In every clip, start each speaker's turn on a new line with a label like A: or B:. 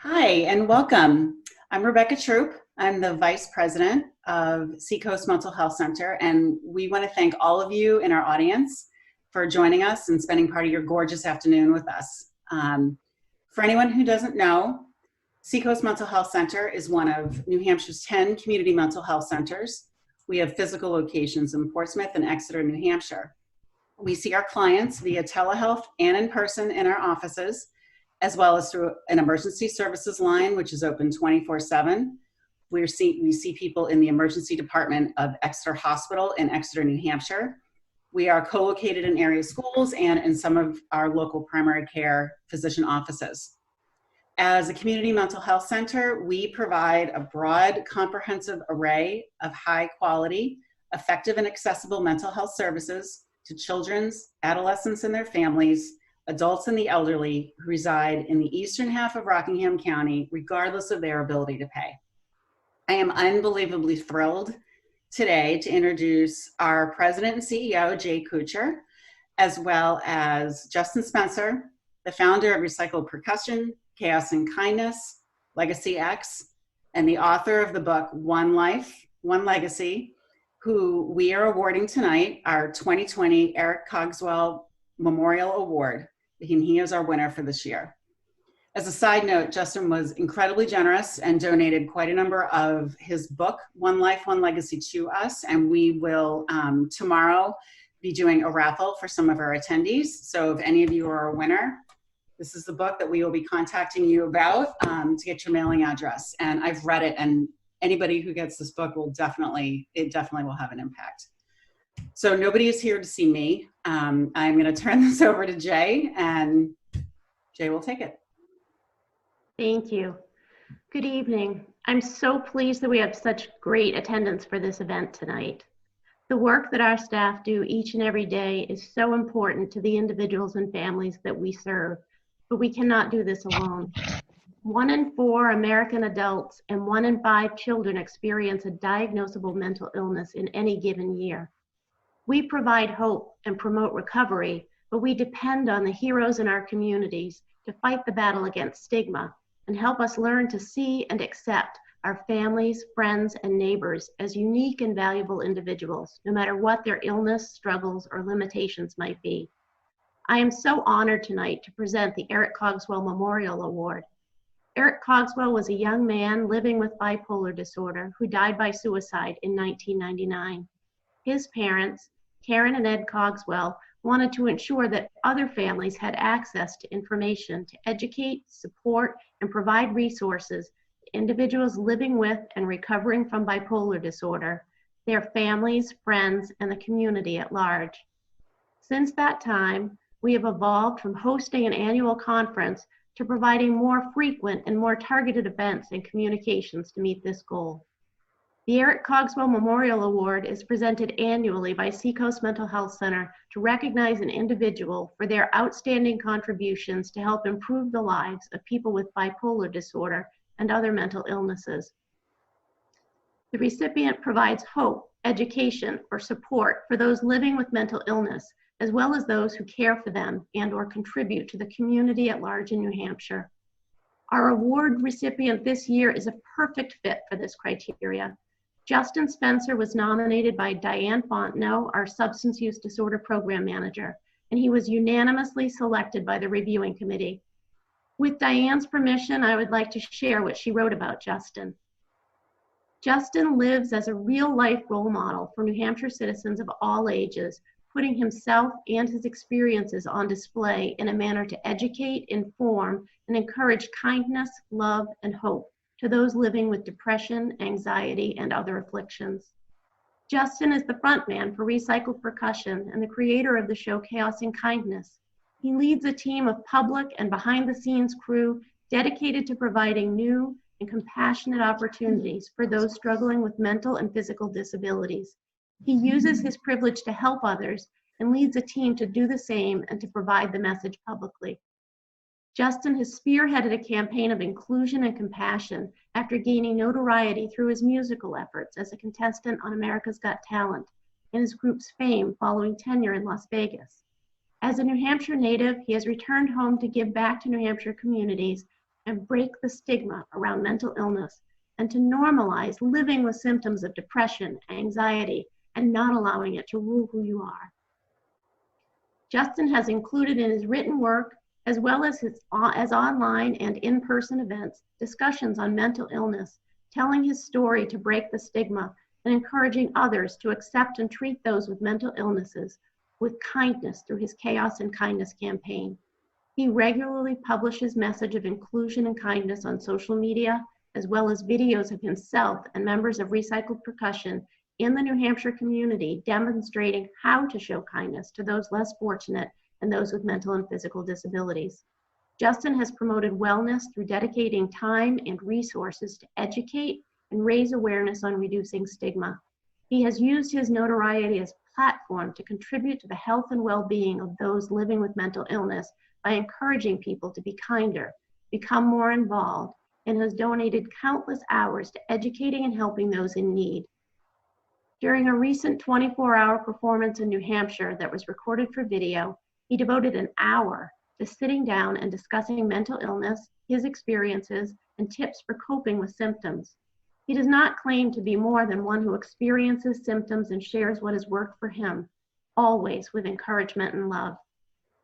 A: Hi, and welcome. I'm Rebecca Troop. I'm the Vice President of Seacoast Mental Health Center, and we want to thank all of you in our audience for joining us and spending part of your gorgeous afternoon with us. For anyone who doesn't know, Seacoast Mental Health Center is one of New Hampshire's 10 community mental health centers. We have physical locations in Portsmouth and Exeter, New Hampshire. We see our clients via telehealth and in person in our offices, as well as through an emergency services line, which is open 24/7. We see people in the emergency department of Exeter Hospital in Exeter, New Hampshire. We are co-located in area schools and in some of our local primary care physician offices. As a community mental health center, we provide a broad, comprehensive array of high quality, effective, and accessible mental health services to children, adolescents and their families, adults and the elderly who reside in the eastern half of Rockingham County, regardless of their ability to pay. I am unbelievably thrilled today to introduce our President and CEO, Jay Kuchar, as well as Justin Spencer, the founder of Recycled Percussion, Chaos and Kindness, Legacy X, and the author of the book, One Life, One Legacy, who we are awarding tonight our 2020 Erik Cogswell Memorial Award. And he is our winner for this year. As a side note, Justin was incredibly generous and donated quite a number of his book, One Life, One Legacy, to us. And we will tomorrow be doing a raffle for some of our attendees. So if any of you are a winner, this is the book that we will be contacting you about to get your mailing address. And I've read it, and anybody who gets this book will definitely will have an impact. So nobody is here to see me. I'm going to turn this over to Jay, and Jay will take it.
B: Thank you. Good evening. I'm so pleased that we have such great attendance for this event tonight. The work that our staff do each and every day is so important to the individuals and families that we serve, but we cannot do this alone. 1 in 4 American adults and 1 in 5 children experience a diagnosable mental illness in any given year. We provide hope and promote recovery, but we depend on the heroes in our communities to fight the battle against stigma and help us learn to see and accept our families, friends, and neighbors as unique and valuable individuals, no matter what their illness, struggles, or limitations might be. I am so honored tonight to present the Erik Cogswell Memorial Award. Erik Cogswell was a young man living with bipolar disorder who died by suicide in 1999. His parents, Karen and Ed Cogswell, wanted to ensure that other families had access to information to educate, support, and provide resources to individuals living with and recovering from bipolar disorder, their families, friends, and the community at large. Since that time, we have evolved from hosting an annual conference to providing more frequent and more targeted events and communications to meet this goal. The Erik Cogswell Memorial Award is presented annually by Seacoast Mental Health Center to recognize an individual for their outstanding contributions to help improve the lives of people with bipolar disorder and other mental illnesses. The recipient provides hope, education, or support for those living with mental illness, as well as those who care for them and/or contribute to the community at large in New Hampshire. Our award recipient this year is a perfect fit for this criteria. Justin Spencer was nominated by Diane Fontenot, our Substance Use Disorder Program Manager, and he was unanimously selected by the reviewing committee. With Diane's permission, I would like to share what she wrote about Justin. Justin lives as a real-life role model for New Hampshire citizens of all ages, putting himself and his experiences on display in a manner to educate, inform, and encourage kindness, love, and hope to those living with depression, anxiety, and other afflictions. Justin is the frontman for Recycled Percussion and the creator of the show Chaos and Kindness. He leads a team of public and behind-the-scenes crew dedicated to providing new and compassionate opportunities for those struggling with mental and physical disabilities. He uses his privilege to help others and leads a team to do the same and to provide the message publicly. Justin has spearheaded a campaign of inclusion and compassion after gaining notoriety through his musical efforts as a contestant on America's Got Talent and his group's fame following tenure in Las Vegas. As a New Hampshire native, he has returned home to give back to New Hampshire communities and break the stigma around mental illness, and to normalize living with symptoms of depression, anxiety, and not allowing it to rule who you are. Justin has included in his written work, as well as as online and in-person events, discussions on mental illness, telling his story to break the stigma and encouraging others to accept and treat those with mental illnesses with kindness through his Chaos and Kindness campaign. He regularly publishes message of inclusion and kindness on social media, as well as videos of himself and members of Recycled Percussion in the New Hampshire community demonstrating how to show kindness to those less fortunate and those with mental and physical disabilities. Justin has promoted wellness through dedicating time and resources to educate and raise awareness on reducing stigma. He has used his notoriety as a platform to contribute to the health and well-being of those living with mental illness by encouraging people to be kinder, become more involved, and has donated countless hours to educating and helping those in need. During a recent 24-hour performance in New Hampshire that was recorded for video, he devoted an hour to sitting down and discussing mental illness, his experiences, and tips for coping with symptoms. He does not claim to be more than one who experiences symptoms and shares what has worked for him, always with encouragement and love.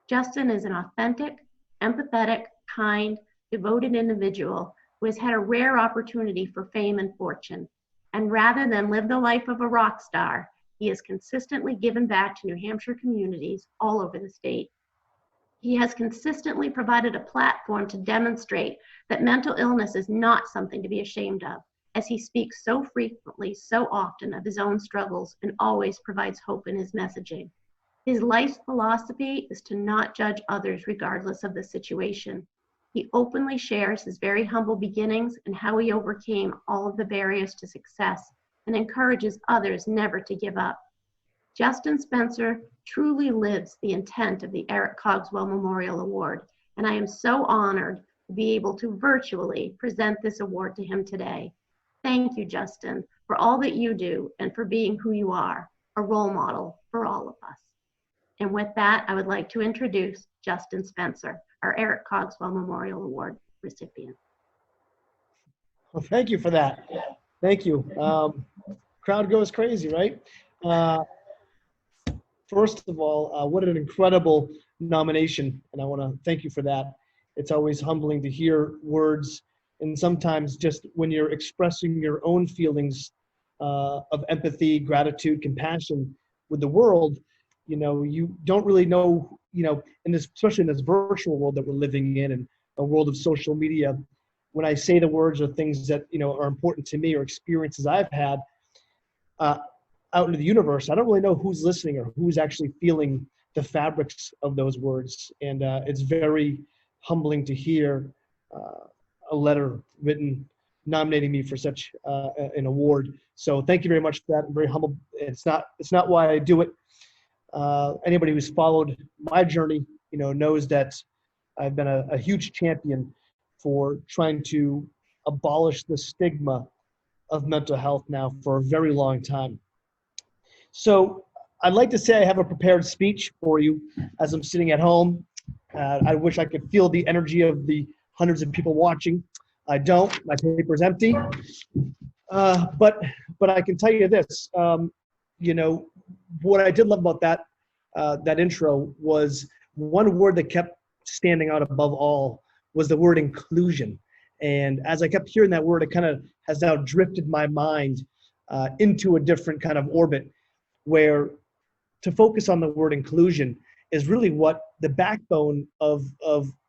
B: Justin is an authentic, empathetic, kind, devoted individual who has had a rare opportunity for fame and fortune. And rather than live the life of a rock star, he has consistently given back to New Hampshire communities all over the state. He has consistently provided a platform to demonstrate that mental illness is not something to be ashamed of, as he speaks so frequently, so often of his own struggles and always provides hope in his messaging. His life's philosophy is to not judge others regardless of the situation. He openly shares his very humble beginnings and how he overcame all of the barriers to success and encourages others never to give up. Justin Spencer truly lives the intent of the Erik Cogswell Memorial Award, and I am so honored to be able to virtually present this award to him today. Thank you, Justin, for all that you do and for being who you are, a role model for all of us. And with that, I would like to introduce Justin Spencer, our Erik Cogswell Memorial Award recipient.
C: Well, thank you for that. Thank you. Crowd goes crazy, right? First of all, what an incredible nomination, and I want to thank you for that. It's always humbling to hear words, and sometimes just when you're expressing your own feelings of empathy, gratitude, compassion with the world, you know, you don't really know, you know, in this, especially in this virtual world that we're living in and a world of social media, when I say the words or things that, you know, are important to me or experiences I've had out into the universe, I don't really know who's listening or who's actually feeling the fabrics of those words. And it's very humbling to hear a letter written nominating me for such an award. So thank you very much for that. I'm very humbled. It's not why I do it. Anybody who's followed my journey, you know, knows that I've been a huge champion for trying to abolish the stigma of mental health now for a very long time. So I'd like to say I have a prepared speech for you as I'm sitting at home. I wish I could feel the energy of the hundreds of people watching. I don't. My paper's empty. But I can tell you this. You know, what I did love about that intro was one word that kept standing out above all was the word inclusion. And as I kept hearing that word, it kind of has now drifted my mind into a different kind of orbit, where to focus on the word inclusion is really what the backbone of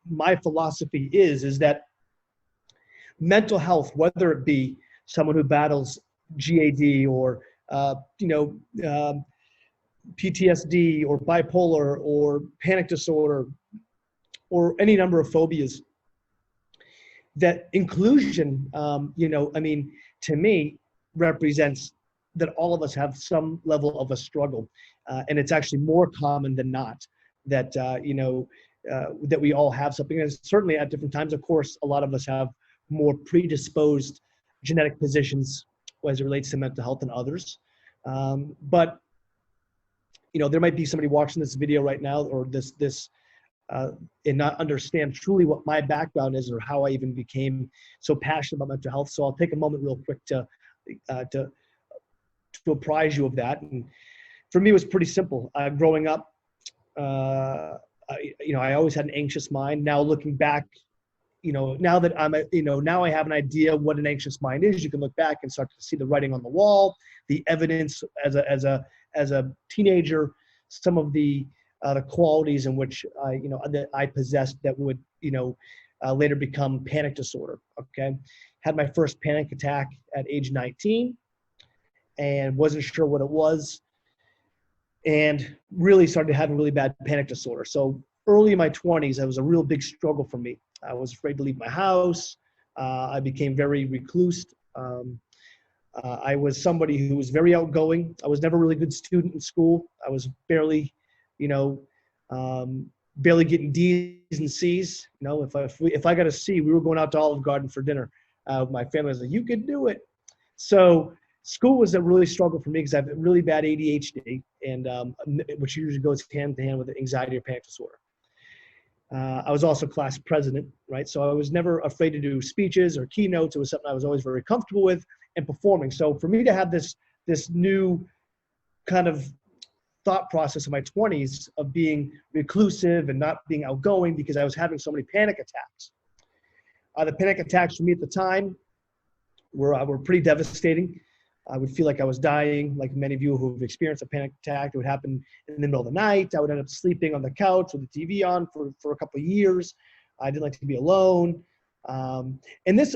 C: my philosophy is that mental health, whether it be someone who battles GAD or PTSD or bipolar or panic disorder or any number of phobias, that inclusion, to me represents that all of us have some level of a struggle. And it's actually more common than not that, that we all have something. And certainly at different times, of course, a lot of us have more predisposed genetic positions as it relates to mental health than others. But, you know, there might be somebody watching this video right now or this and not understand truly what my background is or how I even became so passionate about mental health. So I'll take a moment real quick to apprise you of that. And for me, it was pretty simple. Growing up, I always had an anxious mind. Now looking back, now that now I have an idea what an anxious mind is. You can look back and start to see the writing on the wall, the evidence as a teenager, some of the qualities in which that I possessed that would later become panic disorder. Okay, had my first panic attack at age 19, and wasn't sure what it was, and really started having really bad panic disorder. So early in my 20s, it was a real big struggle for me. I was afraid to leave my house. I became very recluse. I was somebody who was very outgoing. I was never a really good student in school. I was barely getting D's and C's. If I got a C, we were going out to Olive Garden for dinner. My family was like, "You could do it." So school was a really struggle for me because I have really bad ADHD, and which usually goes hand to hand with anxiety or panic disorder. I was also class president, right? So I was never afraid to do speeches or keynotes. It was something I was always very comfortable with and performing. So for me to have this new kind of thought process in my 20s of being reclusive and not being outgoing because I was having so many panic attacks. The panic attacks for me at the time were pretty devastating. I would feel like I was dying, like many of you who have experienced a panic attack. It would happen in the middle of the night. I would end up sleeping on the couch with the TV on for a couple of years. I didn't like to be alone. And this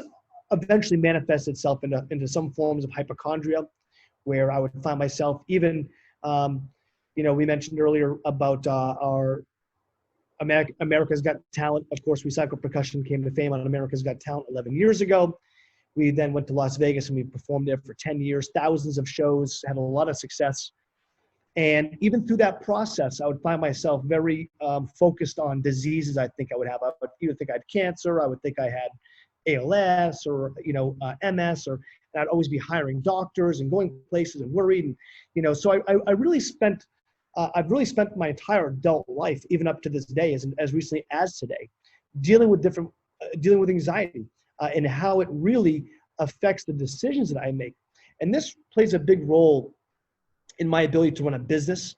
C: eventually manifested itself into some forms of hypochondria, where I would find myself even, we mentioned earlier about our America's Got Talent. Of course, Recycled Percussion came to fame on America's Got Talent 11 years ago. We then went to Las Vegas and we performed there for 10 years, thousands of shows, had a lot of success. And even through that process, I would find myself very focused on diseases I think I would have. I would either think I had cancer, I would think I had ALS or, MS, and I'd always be hiring doctors and going places and worried. And, so I've really spent my entire adult life, even up to this day, as recently as today, dealing with anxiety. And how it really affects the decisions that I make. And this plays a big role in my ability to run a business,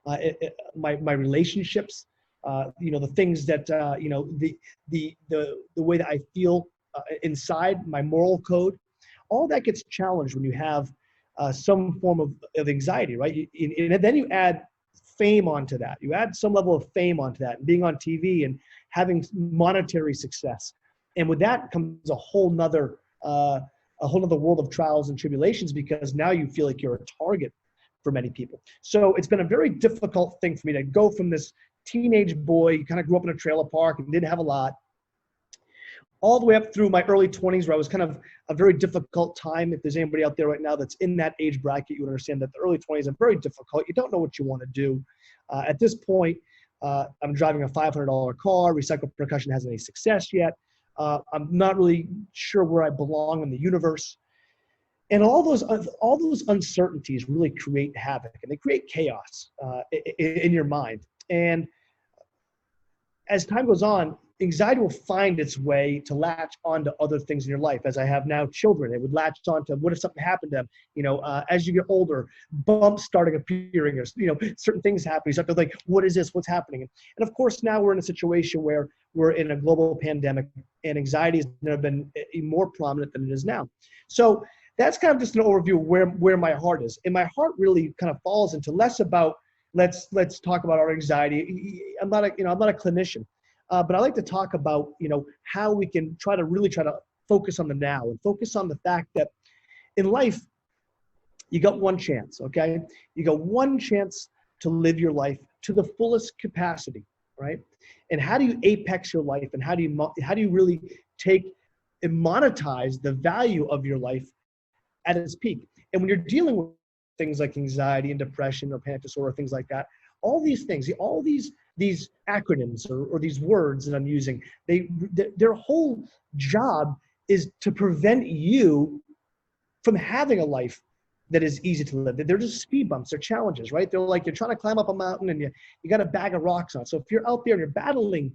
C: my relationships, the things that, the way that I feel inside, my moral code, all that gets challenged when you have some form of anxiety, right? And then you add fame onto that. You add some level of fame onto that, and being on TV and having monetary success. And with that comes a whole nother world of trials and tribulations, because now you feel like you're a target for many people. So it's been a very difficult thing for me to go from this teenage boy, kind of grew up in a trailer park and didn't have a lot, all the way up through my early 20s, where I was kind of a very difficult time. If there's anybody out there right now that's in that age bracket, you would understand that the early 20s are very difficult. You don't know what you want to do. At this point, I'm driving a $500 car. Recycled Percussion hasn't any success yet. I'm not really sure where I belong in the universe. And all those uncertainties really create havoc, and they create chaos in your mind. And as time goes on, anxiety will find its way to latch onto other things in your life. As I have now children, it would latch onto what if something happened to them. As you get older, bumps starting appearing, or certain things happen. You start to think, what is this? What's happening? And of course, now we're in a situation where we're in a global pandemic, and anxiety has never been more prominent than it is now. So that's kind of just an overview of where my heart is. And my heart really kind of falls into less about let's talk about our anxiety. I'm not a clinician. But I like to talk about, how we can try to focus on the now and focus on the fact that in life, you got one chance, okay? You got one chance to live your life to the fullest capacity, right? And how do you apex your life, and how do you really take and monetize the value of your life at its peak? And when you're dealing with things like anxiety and depression or panic disorder, things like that, all these things, all these acronyms or these words that I'm using, their whole job is to prevent you from having a life that is easy to live. They're just speed bumps. They're challenges, right? They're like you're trying to climb up a mountain and you got a bag of rocks on. So if you're out there and you're battling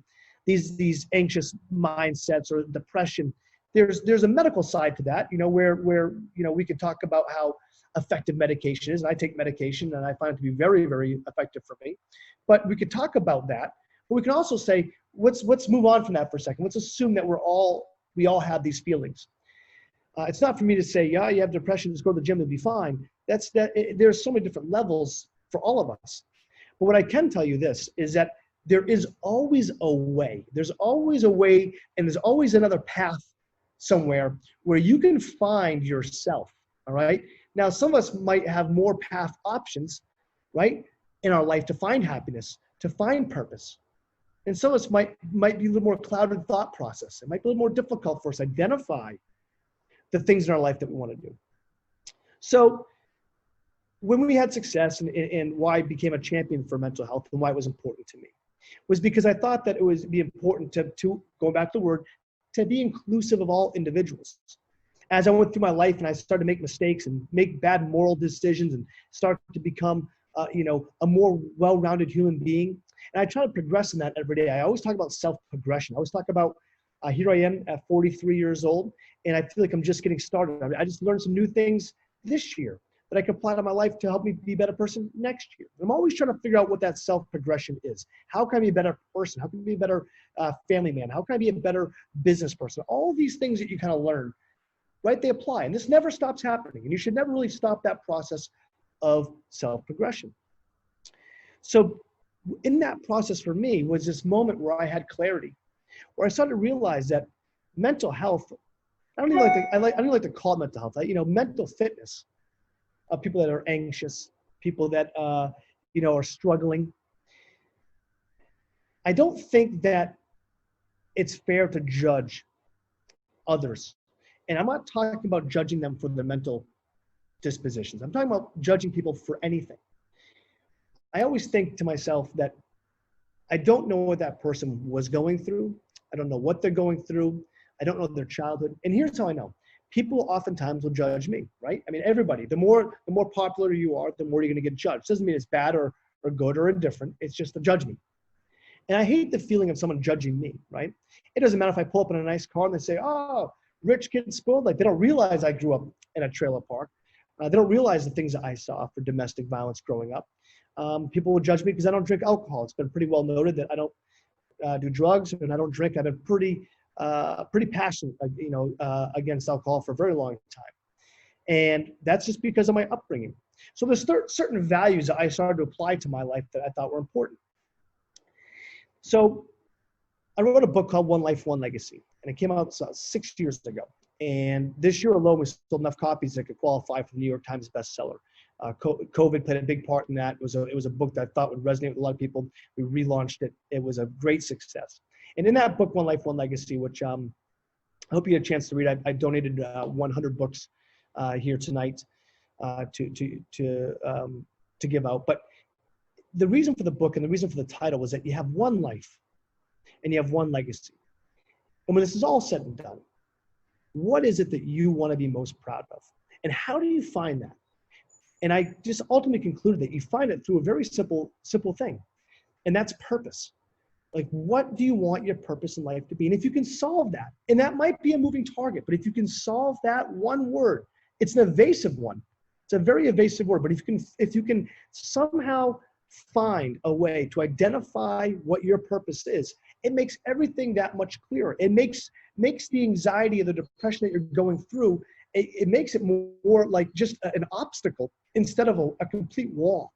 C: these anxious mindsets or depression, there's a medical side to that, where we can talk about how effective medication is. And I take medication and I find it to be very, very effective for me. But we could talk about that. But we can also say, let's move on from that for a second. Let's assume that we all have these feelings. It's not for me to say, yeah, you have depression, just go to the gym, it'll be fine. There's so many different levels for all of us. But what I can tell you this is that there is always a way. There's always a way, and there's always another path somewhere where you can find yourself, all right? Now, some of us might have more path options, right, in our life to find happiness, to find purpose. And some of us might be a little more clouded thought process. It might be a little more difficult for us to identify the things in our life that we want to do. So when we had success and why I became a champion for mental health and why it was important to me was because I thought that it would be important to going back to the word, to be inclusive of all individuals. As I went through my life and I started to make mistakes and make bad moral decisions and start to become, a more well-rounded human being. And I try to progress in that every day. I always talk about self-progression. I always talk about, here I am at 43 years old, and I feel like I'm just getting started. I just learned some new things this year that I can apply to my life to help me be a better person next year. I'm always trying to figure out what that self-progression is. How can I be a better person? How can I be a better family man? How can I be a better business person? All these things that you kind of learn, right? They apply, and this never stops happening. And you should never really stop that process of self-progression. So in that process for me was this moment where I had clarity, where I started to realize that mental health, I don't even like to call it mental health, mental fitness of people that are anxious, people that, are struggling. I don't think that it's fair to judge others. And I'm not talking about judging them for their mental dispositions. I'm talking about judging people for anything. I always think to myself that I don't know what that person was going through. I don't know what they're going through. I don't know their childhood. And here's how I know. People oftentimes will judge me, right? I mean, everybody, the more popular you are, the more you're going to get judged. Doesn't mean it's bad or good or indifferent. It's just a judgment. And I hate the feeling of someone judging me, right? It doesn't matter if I pull up in a nice car and they say, oh, rich kid spoiled. Like, they don't realize I grew up in a trailer park. They don't realize the things that I saw for domestic violence growing up. People will judge me because I don't drink alcohol. It's been pretty well noted that I don't do drugs and I don't drink. I've been pretty passionate, against alcohol for a very long time. And that's just because of my upbringing. So there's certain values that I started to apply to my life that I thought were important. So I wrote a book called One Life, One Legacy, and it came out 6 years ago. And this year alone, we sold enough copies that could qualify for the New York Times bestseller. COVID played a big part in that. It was a book that I thought would resonate with a lot of people. We relaunched it. It was a great success. And in that book, One Life, One Legacy, which I hope you get a chance to read. I donated 100 books here tonight to give out. But the reason for the book and the reason for the title was that you have one life and you have one legacy. And when this is all said and done, what is it that you want to be most proud of? And how do you find that? And I just ultimately concluded that you find it through a very simple thing. And that's purpose. Like, what do you want your purpose in life to be? And if you can solve that, and that might be a moving target, but if you can solve that one word, it's an evasive one. It's a very evasive word, but if you can somehow find a way to identify what your purpose is, it makes everything that much clearer. It makes the anxiety or the depression that you're going through, it makes it more like just an obstacle instead of a complete wall,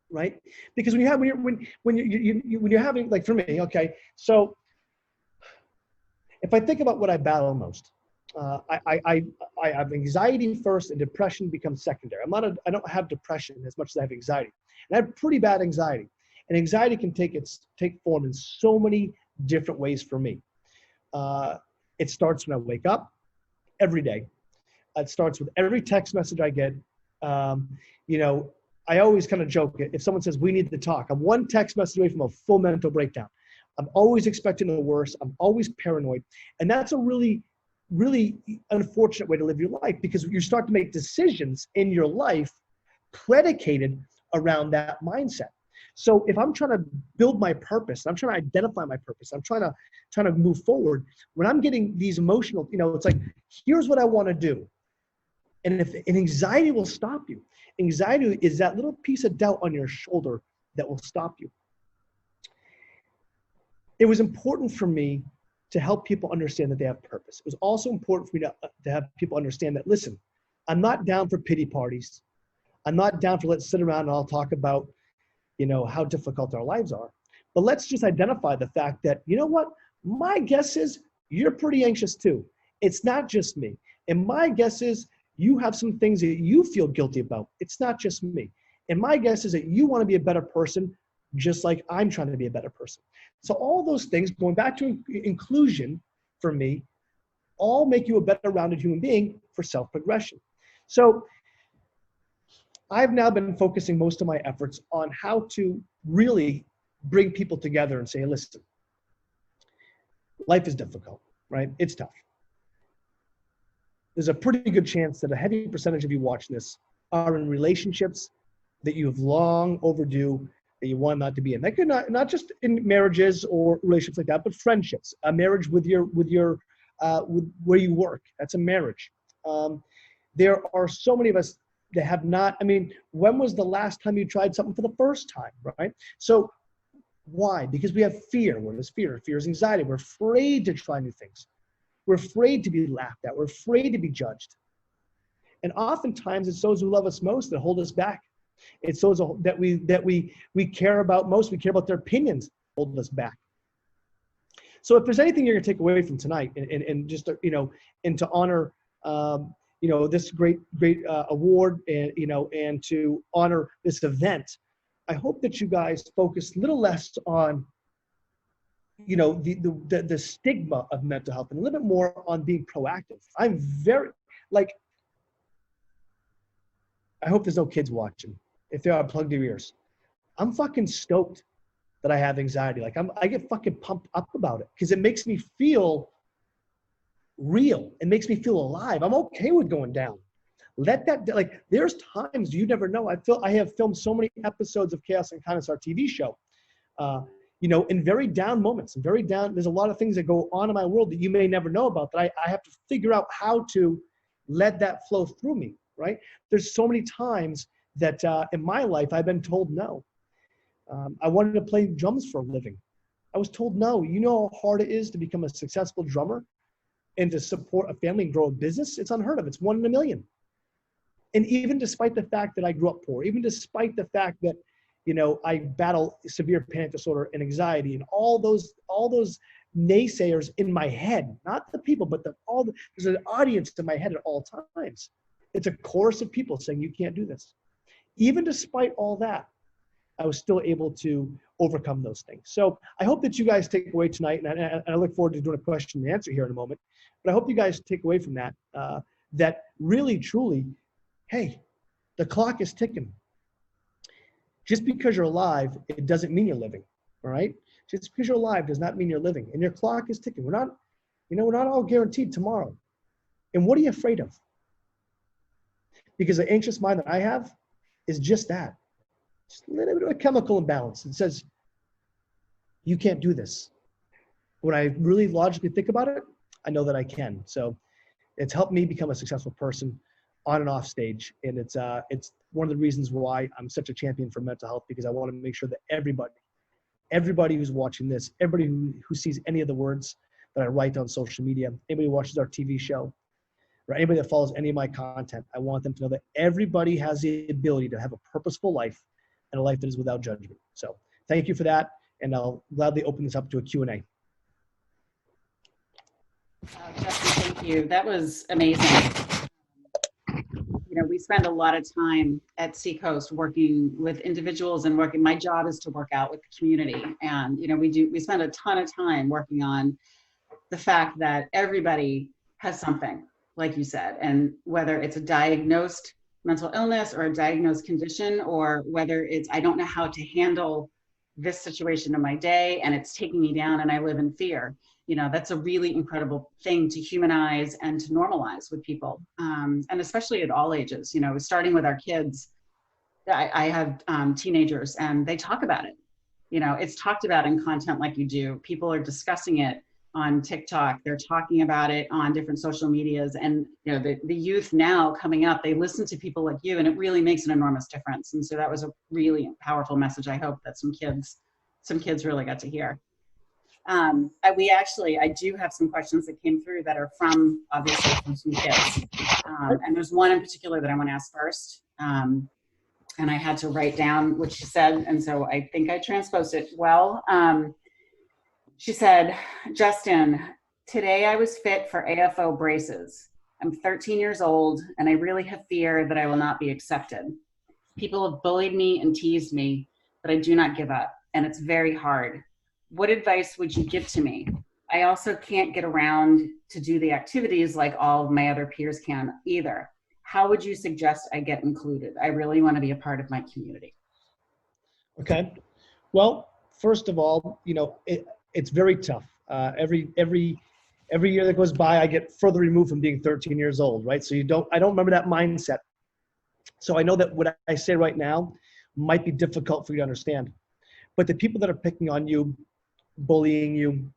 C: right? Because when you're having, like for me, okay, so if I think about what I battle most, I have anxiety first and depression becomes secondary. I don't have depression as much as I have anxiety. And I have pretty bad anxiety. And anxiety can take form in so many different ways for me. It starts when I wake up every day. It starts with every text message I get. I always kind of joke, if someone says, we need to talk, I'm one text message away from a full mental breakdown. I'm always expecting the worst. I'm always paranoid. And that's a really really unfortunate way to live your life, because you start to make decisions in your life predicated around that mindset. So if I'm trying to build my purpose, I'm trying to identify my purpose, I'm trying to move forward, when I'm getting these emotional, it's like, here's what I want to do. And anxiety will stop you. Anxiety is that little piece of doubt on your shoulder that will stop you. It was important for me to help people understand that they have purpose. It was also important for me to have people understand that, listen, I'm not down for pity parties. I'm not down for let's sit around and I'll talk about, how difficult our lives are. But let's just identify the fact that, you know what? My guess is you're pretty anxious too. It's not just me. And my guess is you have some things that you feel guilty about. It's not just me. And my guess is that you want to be a better person, just like I'm trying to be a better person. So all those things, going back to inclusion for me, all make you a better rounded human being for self-progression. So I've now been focusing most of my efforts on how to really bring people together and say, listen, life is difficult, right? It's tough. There's a pretty good chance that a heavy percentage of you watching this are in relationships that you have long overdue, that you want not to be in. That could not just in marriages or relationships like that, but friendships. A marriage with where you work. That's a marriage. There are so many of us that have not. When was the last time you tried something for the first time, right? So why? Because we have fear. What is fear? Fear is anxiety. We're afraid to try new things. We're afraid to be laughed at. We're afraid to be judged. And oftentimes it's those who love us most that hold us back. It's those that we care about most. We care about their opinions, hold us back. So if there's anything you're going to take away from tonight, and just and to honor this great award, and to honor this event, I hope that you guys focus a little less on the stigma of mental health and a little bit more on being proactive. I'm very I hope there's no kids watching. If they are, plug their ears. I'm fucking stoked that I have anxiety. I get fucking pumped up about it because it makes me feel real. It makes me feel alive. I'm okay with going down. There's times you never know. I have filmed so many episodes of Chaos and Kindness, our TV show, in very down moments and very down. There's a lot of things that go on in my world that you may never know about that I have to figure out how to let that flow through me, right? There's so many times that in my life, I've been told no. I wanted to play drums for a living. I was told no. You know how hard it is to become a successful drummer and to support a family and grow a business? It's unheard of. It's 1 in a million. And even despite the fact that I grew up poor, even despite the fact that, I battle severe panic disorder and anxiety and all those naysayers in my head, not the people, but there's an audience in my head at all times. It's a chorus of people saying, you can't do this. Even despite all that, I was still able to overcome those things. So I hope that you guys take away tonight, and I look forward to doing a question and answer here in a moment, but I hope you guys take away from that, that really, truly, hey, the clock is ticking. Just because you're alive, it doesn't mean you're living, all right? Just because you're alive does not mean you're living, and your clock is ticking. We're not all guaranteed tomorrow. And what are you afraid of? Because the anxious mind that I have is just that. Just a little bit of a chemical imbalance. It says, you can't do this. When I really logically think about it, I know that I can. So it's helped me become a successful person on and off stage. And it's one of the reasons why I'm such a champion for mental health, because I want to make sure that everybody who's watching this, everybody who sees any of the words that I write on social media, anybody who watches our TV show, or anybody that follows any of my content, I want them to know that everybody has the ability to have a purposeful life and a life that is without judgment. So thank you for that. And I'll gladly open this up to a Q&A.
A: Justin, thank you. That was amazing. We spend a lot of time at Seacoast working with individuals and my job is to work out with the community. And, we spend a ton of time working on the fact that everybody has something, like you said, and whether it's a diagnosed mental illness or a diagnosed condition, or whether it's, I don't know how to handle this situation in my day and it's taking me down and I live in fear. You know, that's a really incredible thing to humanize and to normalize with people. And especially at all ages, you know, starting with our kids. I have teenagers and they talk about it. You know, it's talked about in content like you do. People are discussing it on TikTok. They're talking about it on different social medias. And, you know, the youth now coming up, they listen to people like you, and it really makes an enormous difference. And so that was a really powerful message. I hope that some kids really got to hear. I do have some questions that came through that are obviously from some kids. And there's one in particular that I want to ask first. And I had to write down what she said, and so I think I transposed it well. She said, Justin, today I was fit for AFO braces. I'm 13 years old, and I really have fear that I will not be accepted. People have bullied me and teased me, but I do not give up, and it's very hard. What advice would you give to me? I also can't get around to do the activities like all of my other peers can either. How would you suggest I get included? I really want to be a part of my community.
C: Okay. Well, first of all, you know, it's very tough. Every year that goes by, I get further removed from being 13 years old, right? So I don't remember that mindset. So I know that what I say right now might be difficult for you to understand. But the people that are picking on you, bullying you,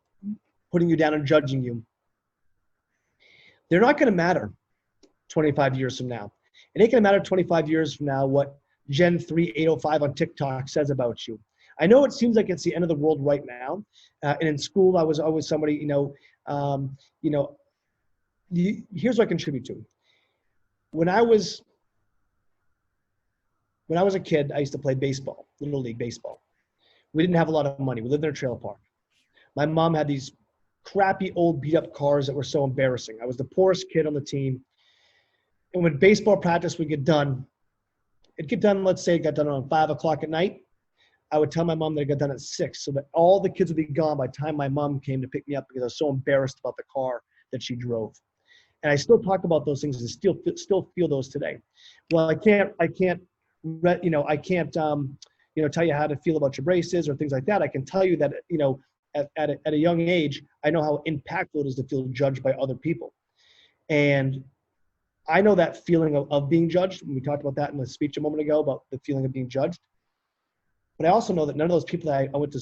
C: putting you down and judging you, they're not going to matter 25 years from now. It ain't going to matter 25 years from now what Gen 3805 on TikTok says about you. I know it seems like it's the end of the world right now. And in school, I was always somebody, here's what I contribute to. When I was a kid, I used to play baseball, Little League baseball. We didn't have a lot of money. We lived in a trailer park. My mom had these crappy old beat up cars that were so embarrassing. I was the poorest kid on the team. And when baseball practice would get done, let's say it got done around 5 o'clock at night. I would tell my mom that it got done at 6 so that all the kids would be gone by the time my mom came to pick me up because I was so embarrassed about the car that she drove. And I still talk about those things and still feel those today. Well, I can't tell you how to feel about your braces or things like that. I can tell you that, you know, at a young age, I know how impactful it is to feel judged by other people. And I know that feeling of being judged. We talked about that in the speech a moment ago about the feeling of being judged. But I also know that none of those people that I went to,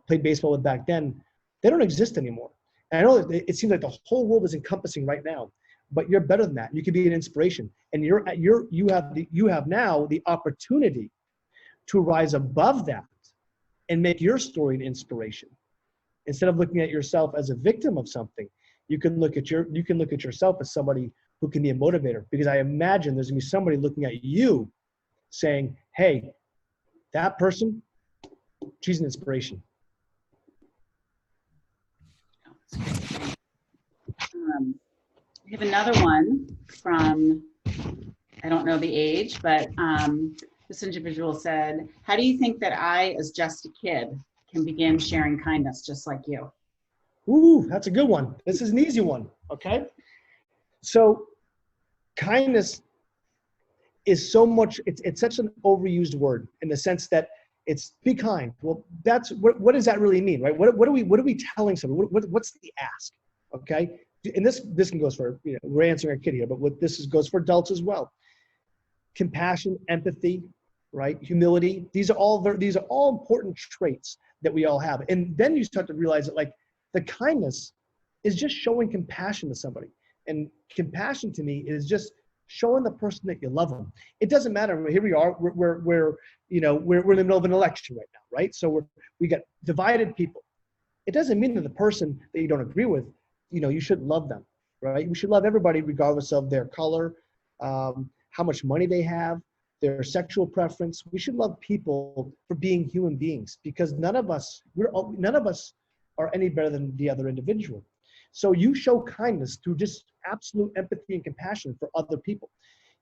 C: played baseball with back then, they don't exist anymore. And I know that it seems like the whole world is encompassing right now, but you're better than that. You can be an inspiration, and you have now the opportunity to rise above that and make your story an inspiration. Instead of looking at yourself as a victim of something, you can look at yourself as somebody who can be a motivator, because I imagine there's gonna be somebody looking at you saying, hey, that person, she's an inspiration.
A: We have another one from, I don't know the age, but this individual said, how do you think that I, as just a kid, can begin sharing kindness just like you?
C: Ooh, that's a good one. This is an easy one, okay? So kindness is so much, it's such an overused word in the sense that it's be kind. Well, that's, what does that really mean, right? What are we telling someone? What's the ask, okay? And this can goes for, we're answering our kid here, but goes for adults as well. Compassion, empathy, right? Humility. These are all important traits that we all have. And then you start to realize that, like, the kindness is just showing compassion to somebody. And compassion to me is just showing the person that you love them. It doesn't matter. Here we are. We're in the middle of an election right now, right? So we got divided people. It doesn't mean that the person that you don't agree with, you should love them, right? We should love everybody regardless of their color, how much money they have, their sexual preference. We should love people for being human beings, because none of us are any better than the other individual. So you show kindness through just absolute empathy and compassion for other people.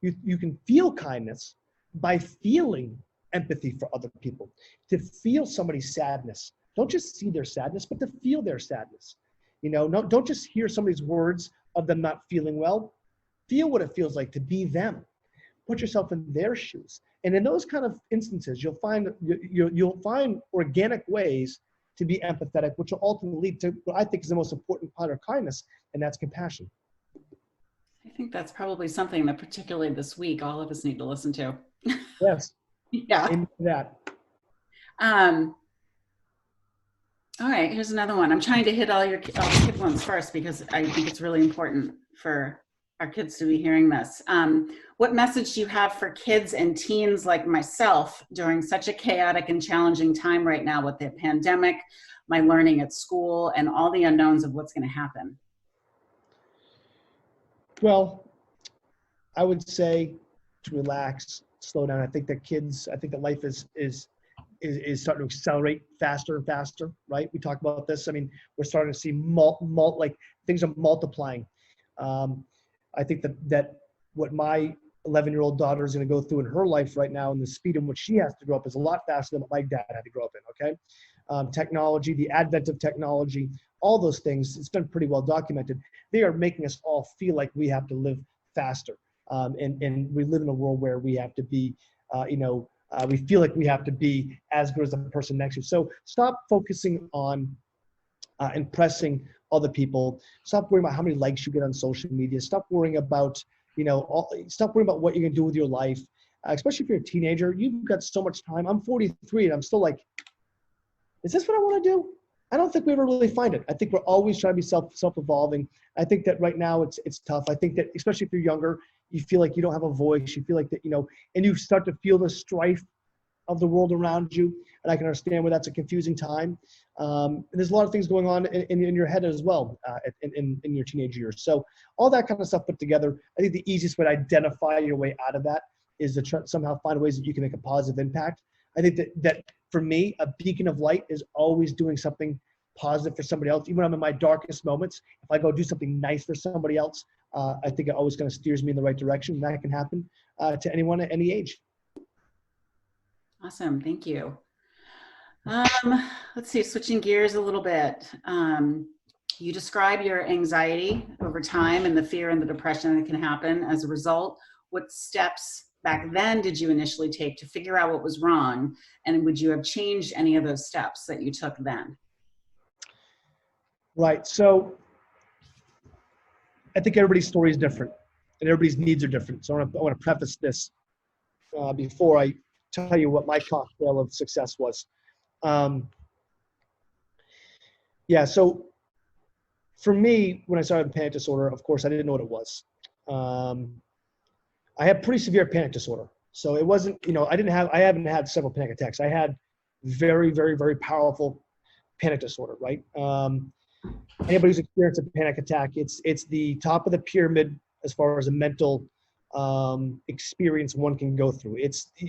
C: You can feel kindness by feeling empathy for other people, to feel somebody's sadness. Don't just see their sadness, but to feel their sadness. Don't just hear somebody's words of them not feeling well. Feel what it feels like to be them. put yourself in their shoes. And in those kind of instances, you'll find organic ways to be empathetic, which will ultimately lead to what I think is the most important part of kindness, and that's compassion.
A: I think that's probably something that particularly this week, all of us need to listen to.
C: Yes.
A: Yeah.
C: Amen to that.
A: All right, here's another one. I'm trying to hit all the kid ones first because I think it's really important for our kids to be hearing this. What message do you have for kids and teens like myself during such a chaotic and challenging time right now with the pandemic, my learning at school, and all the unknowns of what's going to happen?
C: Well, I would say to relax, slow down. I think that life is starting to accelerate faster and faster, right? We talk about this. I mean, we're starting to see like things are multiplying. I think that what my 11-year-old daughter is going to go through in her life right now, and the speed in which she has to grow up, is a lot faster than what my dad had to grow up in. Okay, technology, the advent of technology, all those things, it's been pretty well documented. They are making us all feel like we have to live faster, and we live in a world where we have to be, we feel like we have to be as good as the person next to you. So stop focusing on impressing other people. Stop worrying about how many likes you get on social media. Stop worrying about, stop worrying about what you're gonna do with your life. Especially if you're a teenager, you've got so much time. I'm 43 and I'm still like, is this what I wanna do? I don't think we ever really find it. I think we're always trying to be self-evolving. I think that right now it's tough. I think that especially if you're younger, you feel like you don't have a voice. You feel like that, and you start to feel the strife of the world around you. And I can understand where that's a confusing time. And there's a lot of things going on in your head as well in your teenage years. So all that kind of stuff put together, I think the easiest way to identify your way out of that is to somehow find ways that you can make a positive impact. I think that for me, a beacon of light is always doing something positive for somebody else. Even when I'm in my darkest moments, if I go do something nice for somebody else, I think it always kind of steers me in the right direction. And that can happen to anyone at any age.
A: Awesome, thank you. Let's see, switching gears a little bit. You describe your anxiety over time and the fear and the depression that can happen as a result. What steps back then did you initially take to figure out what was wrong? And would you have changed any of those steps that you took then?
C: Right, so I think everybody's story is different and everybody's needs are different. So I want to preface this before I tell you what my cocktail of success was. So for me, when I started panic disorder, of course, I didn't know what it was. I had pretty severe panic disorder. So it wasn't, I haven't had several panic attacks. I had very, very, very powerful panic disorder, right? Anybody who's experienced a panic attack, it's the top of the pyramid as far as a mental experience one can go through.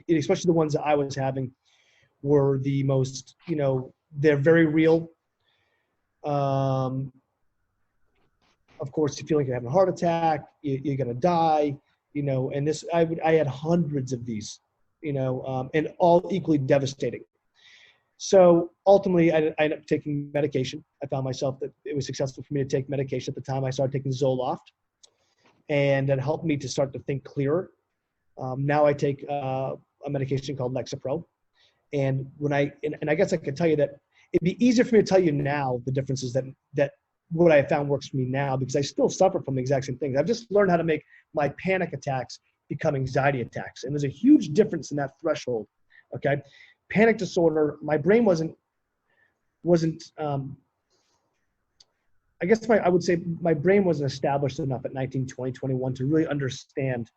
C: Especially the ones that I was having were the most, they're very real. Of course, you feel like you're having a heart attack, you're gonna die, and this, I had hundreds of these, and all equally devastating. So ultimately, I ended up taking medication. I found myself that it was successful for me to take medication. At the time, I started taking Zoloft, and that helped me to start to think clearer. Now I take a medication called Lexapro. And I guess I could tell you that it'd be easier for me to tell you now the differences that what I found works for me now, because I still suffer from the exact same things. I've just learned how to make my panic attacks become anxiety attacks. And there's a huge difference in that threshold, okay? Panic disorder, my brain wasn't I would say my brain wasn't established enough at 19, 20, 21 to really understand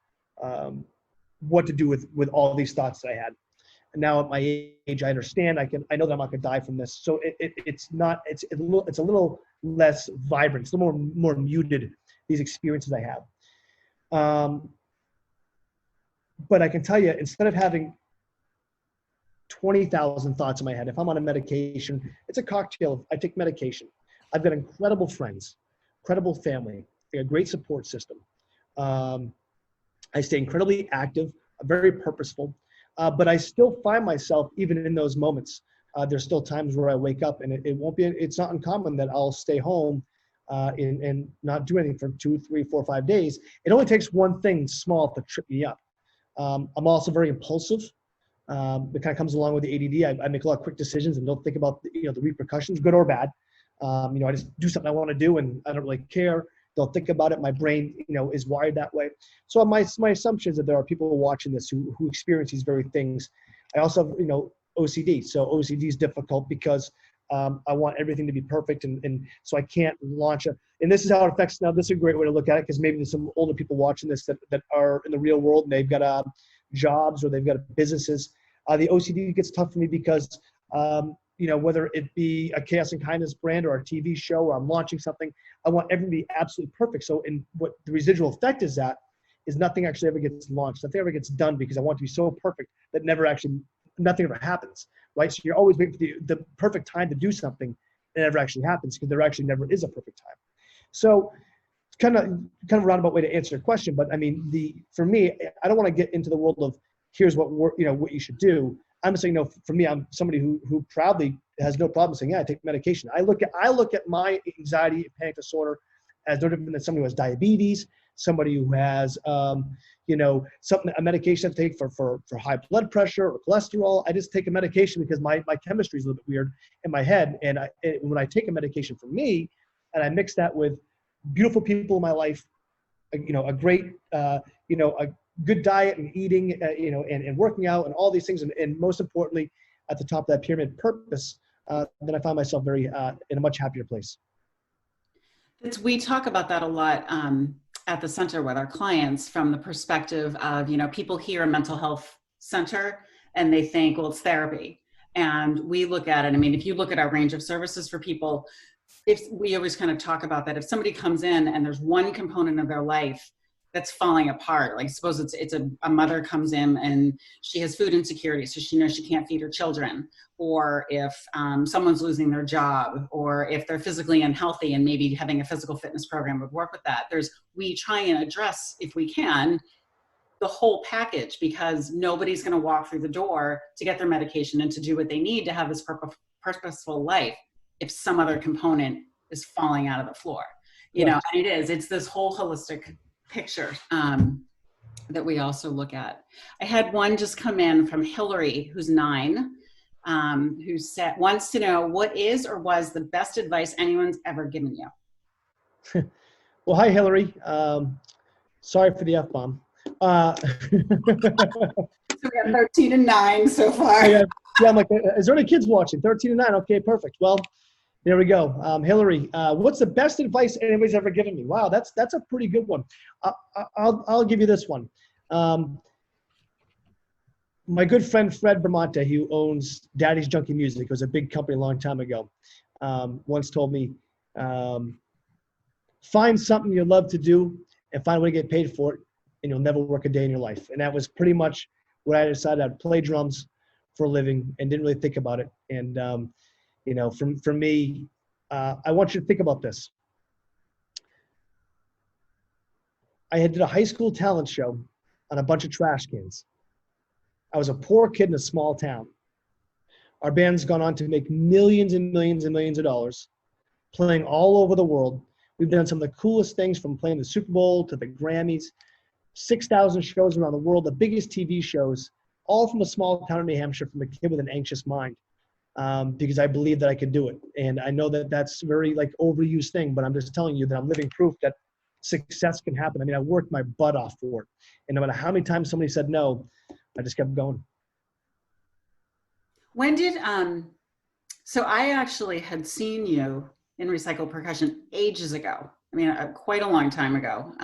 C: what to do with all these thoughts that I had. And now at my age, I understand. I know that I'm not gonna die from this. So it's a little less vibrant. It's a little more muted, these experiences I have. But I can tell you, instead of having 20,000 thoughts in my head, if I'm on a medication, it's a cocktail. I take medication. I've got incredible friends, incredible family, a great support system. I stay incredibly active, very purposeful, but I still find myself, even in those moments, there's still times where I wake up and it's not uncommon that I'll stay home and not do anything for 2, 3, 4, 5 days. It only takes one thing small to trip me up. I'm also very impulsive. It kind of comes along with the ADD. I make a lot of quick decisions and don't think about the repercussions, good or bad. I just do something I want to do and I don't really care. Don't think about it. My brain, is wired that way. So my assumption is that there are people watching this who experience these very things. I also have, OCD. So OCD is difficult because I want everything to be perfect. And so I can't launch and this is how it affects. Now, this is a great way to look at it because maybe there's some older people watching this that are in the real world and they've got jobs or they've got businesses. The OCD gets tough for me because, whether it be a Chaos and Kindness brand or a TV show or I'm launching something, I want everything to be absolutely perfect. So what the residual effect is nothing actually ever gets launched. Nothing ever gets done because I want it to be so perfect that nothing ever happens, right? So you're always waiting for the perfect time to do something and it never actually happens because there actually never is a perfect time. So it's kind of a roundabout way to answer your question, but I mean, for me, I don't want to get into the world of here's what you should do. I'm saying, for me, I'm somebody who proudly has no problem saying, yeah, I take medication. I look at my anxiety and panic disorder as no different than somebody who has diabetes, somebody who has, a medication I take for high blood pressure or cholesterol. I just take a medication because my chemistry is a little bit weird in my head. And when I take a medication for me and I mix that with beautiful people in my life, a great, a good diet and eating, and working out and all these things. And most importantly, at the top of that pyramid, purpose, then I find myself very in a much happier place.
A: We talk about that a lot at the center with our clients from the perspective of, people hear a mental health center and they think, well, it's therapy. And we look at it. I mean, if you look at our range of services for people, if we always kind of talk about that, if somebody comes in and there's one component of their life that's falling apart, like suppose it's a mother comes in and she has food insecurity, so she knows she can't feed her children, or if someone's losing their job, or if they're physically unhealthy and maybe having a physical fitness program would work with that. We try and address, if we can, the whole package, because nobody's going to walk through the door to get their medication and to do what they need to have this purposeful life if some other component is falling out of the floor. And it's this whole holistic picture that we also look at. I had one just come in from Hillary, who's 9, who wants to know what is or was the best advice anyone's ever given you.
C: Well, hi, Hillary. Sorry for the F-bomb.
A: So we have 13 and 9 so far.
C: Yeah, I'm like, is there any kids watching? 13 and 9. Okay, perfect. Well, there we go. Hillary, what's the best advice anybody's ever given me? Wow, that's a pretty good one. I'll give you this one. My good friend Fred Bramante, who owns Daddy's Junkie Music, was a big company a long time ago, once told me, find something you love to do and find a way to get paid for it, and you'll never work a day in your life. And that was pretty much what I decided. I'd play drums for a living and didn't really think about it. And for me, I want you to think about this. I did a high school talent show on a bunch of trash cans. I was a poor kid in a small town. Our band's gone on to make millions and millions and millions of dollars, playing all over the world. We've done some of the coolest things, from playing the Super Bowl to the Grammys, 6,000 shows around the world, the biggest TV shows, all from a small town in New Hampshire, from a kid with an anxious mind. Because I believe that I could do it. And I know that that's very overused thing, but I'm just telling you that I'm living proof that success can happen. I mean, I worked my butt off for it. And no matter how many times somebody said no, I just kept going.
A: When did, so I actually had seen you in Recycled Percussion ages ago. I mean, quite a long time ago.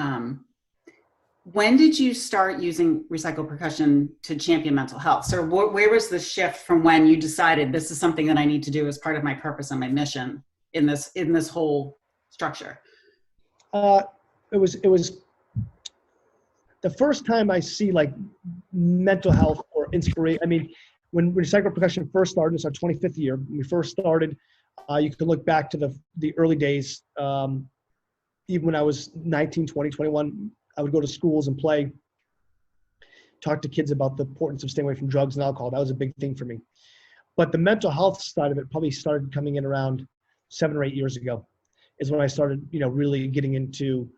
A: When did you start using Recycled Percussion to champion mental health? So where was the shift from when you decided this is something that I need to do as part of my purpose and my mission in this whole structure?
C: It was the first time I see mental health or inspiration. I mean, when Recycled Percussion first started, it's our 25th year. When we first started, you can look back to the early days. Even when I was 19, 20, 21, I would go to schools and play, talk to kids about the importance of staying away from drugs and alcohol. That was a big thing for me. But the mental health side of it probably started coming in around 7 or 8 years ago, is when I started, really getting into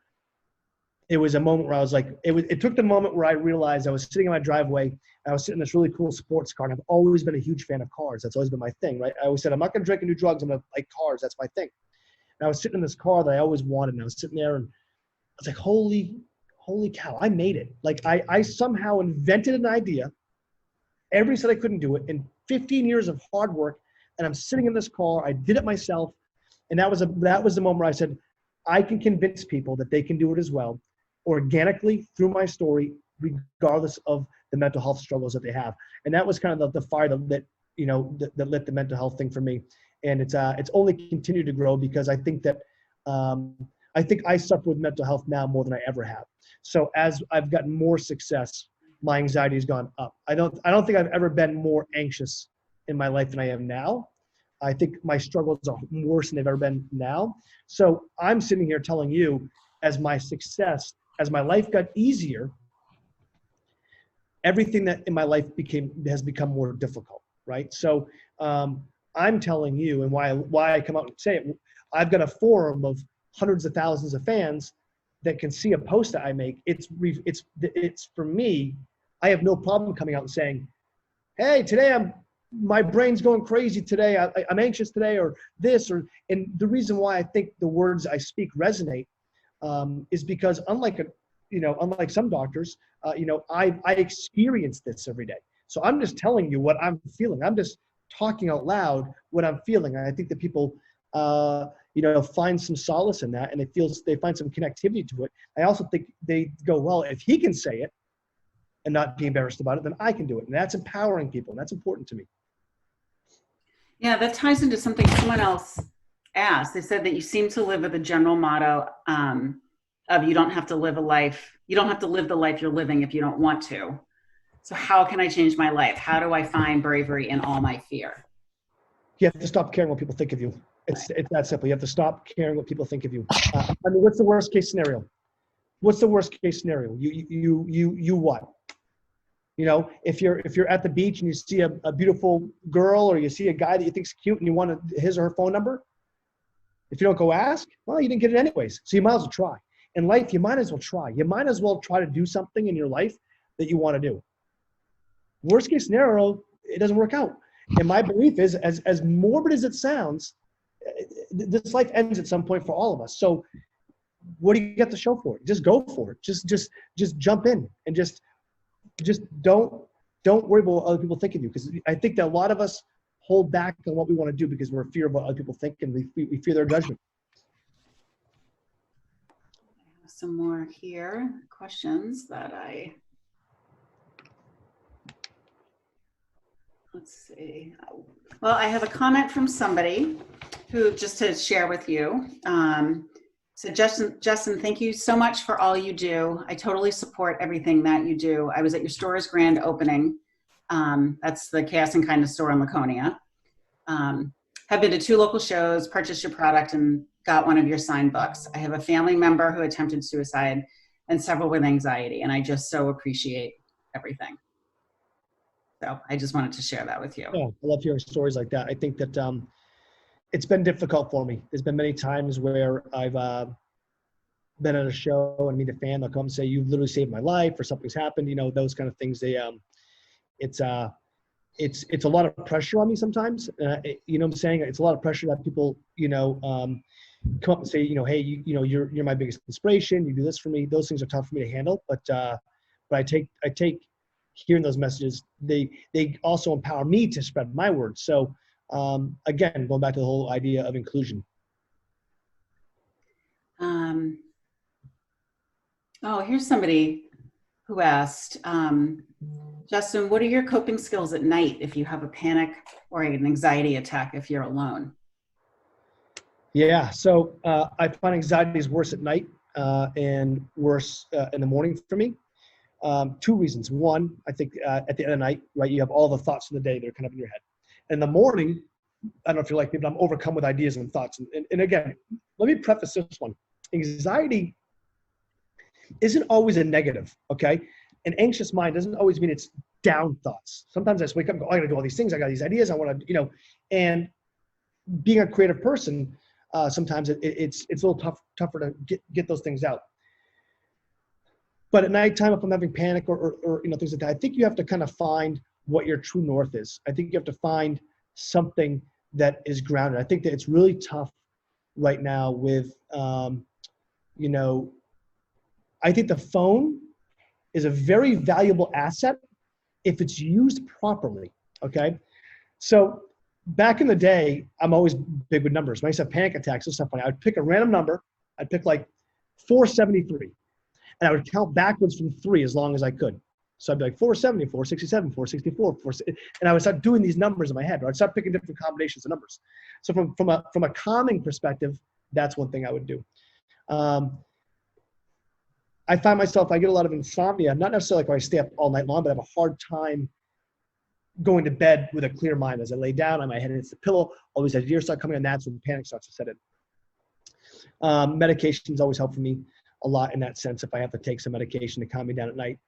C: it was a moment where I was like, it took the moment where I realized I was sitting in my driveway, and I was sitting in this really cool sports car, and I've always been a huge fan of cars. That's always been my thing, right? I always said, I'm not going to drink and do drugs. I'm going to like cars. That's my thing. And I was sitting in this car that I always wanted, and I was sitting there, and I was like, holy cow, I made it. Like I somehow invented an idea. Everybody said I couldn't do it. In 15 years of hard work, and I'm sitting in this car. I did it myself. And that was the moment where I said, I can convince people that they can do it as well, organically through my story, regardless of the mental health struggles that they have. And that was kind of the fire that lit, that lit the mental health thing for me. And it's only continued to grow because I think that I think I suffer with mental health now more than I ever have. So as I've gotten more success, my anxiety has gone up. I don't think I've ever been more anxious in my life than I am now. I think my struggles are worse than they've ever been now. So I'm sitting here telling you, as my success, as my life got easier, everything that in my life has become more difficult, right? So I'm telling you, and why I come out and say it, I've got a forum of hundreds of thousands of fans that can see a post that I make. It's for me, I have no problem coming out and saying, hey, today my brain's going crazy today. I'm anxious today, or this, and the reason why I think the words I speak resonate is because unlike some doctors, I experience this every day. So I'm just telling you what I'm feeling. I'm just talking out loud what I'm feeling. And I think that people, find some solace in that, and they find some connectivity to it. I also think they go, well, if he can say it and not be embarrassed about it, then I can do it. And that's empowering people. And that's important to me.
A: Yeah, that ties into something someone else asked. They said that you seem to live with a general motto of you don't have to live the life you're living if you don't want to. So how can I change my life? How do I find bravery in all my fear?
C: You have to stop caring what people think of you. It's that simple. You have to stop caring what people think of you. What's the worst case scenario? What's the worst case scenario? You what? If you're at the beach and you see a beautiful girl, or you see a guy that you think's cute and you want his or her phone number, if you don't go ask, well, you didn't get it anyways. So you might as well try. In life, you might as well try. You might as well try to do something in your life that you want to do. Worst case scenario, it doesn't work out. And my belief is, as morbid as it sounds, this life ends at some point for all of us. So what do you get to show for it? Just go for it. Just jump in, and just don't worry about what other people think of you. Because I think that a lot of us hold back on what we want to do because we're fear of what other people think, and we fear their judgment.
A: I have some more here, questions that let's see. Well, I have a comment from somebody who, just to share with you, said, Justin, thank you so much for all you do. I totally support everything that you do. I was at your store's grand opening. That's the Chaos and Kindness store in Laconia. Have been to 2 local shows, purchased your product, and got one of your signed books. I have a family member who attempted suicide and several with anxiety, and I just so appreciate everything. So I just wanted to share that with you.
C: Yeah, I love hearing stories like that. I think that it's been difficult for me. There's been many times where I've been at a show and meet a fan. They'll come and say, "You've literally saved my life," or "Something's happened." Those kind of things. It's a lot of pressure on me sometimes. What I'm saying? It's a lot of pressure that people, come up and say, "Hey, you're my biggest inspiration. You do this for me." Those things are tough for me to handle, but I take hearing those messages. They also empower me to spread my word. So. Again, going back to the whole idea of inclusion.
A: Here's somebody who asked, Justin, what are your coping skills at night if you have a panic or an anxiety attack if you're alone?
C: Yeah, so I find anxiety is worse at night and worse in the morning for me. 2 reasons. One, I think at the end of the night, right, you have all the thoughts of the day that are kind of in your head. In the morning, I don't know if you're like me, but I'm overcome with ideas and thoughts. And again, let me preface this one. Anxiety isn't always a negative, okay? An anxious mind doesn't always mean it's down thoughts. Sometimes I just wake up and go, I gotta do all these things. I got these ideas. I want to, and being a creative person, sometimes it's a little tougher to get those things out. But at nighttime, if I'm having panic or things like that, I think you have to kind of find what your true north is. I think you have to find something that is grounded. I think that it's really tough right now with, I think the phone is a very valuable asset if it's used properly, okay? So back in the day, I'm always big with numbers. When I used to have panic attacks and stuff, I would pick a random number. I'd pick like 473. And I would count backwards from 3 as long as I could. So I'd be like 470, 467, 464, and I would start doing these numbers in my head. Or I'd start picking different combinations of numbers. So from a calming perspective, that's one thing I would do. I find myself, I get a lot of insomnia, not necessarily like when I stay up all night long, but I have a hard time going to bed with a clear mind. As I lay down, my head hits the pillow, all these ideas start coming, and that's when panic starts to set in. Medications always help for me a lot in that sense if I have to take some medication to calm me down at night.